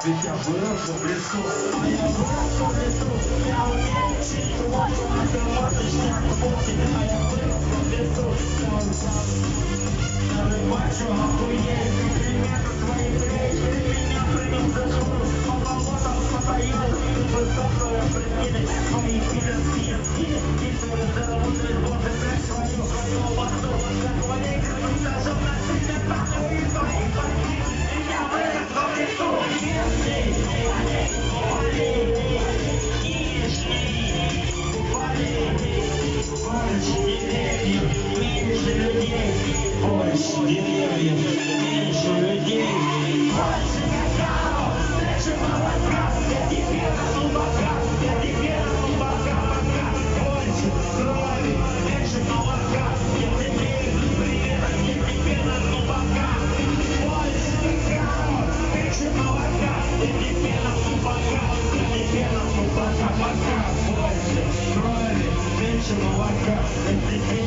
Ведь я вырос в лесу, а я вырос в лесу. Я умею чувствовать, что ты можешь так пути, а я вырос в лесу. Бачу, охуеть, примерно свои плечи, меня привел за шкуру, по болотам постоял, высокую определить свои пидорские стили, и заработать боже блядь свою базу, как валейка, сажал на сильно пахну и твои пальцы. Я вырос в лесу, больше деревьев, меньше людей, больше какао, меньше молока, я тебе рубака, больше крови, меньше молока, я тебе привет, я тебе рубака, больше какао, меньше молока, я тебе рубака, пока, больше крови, меньше молока, я тебе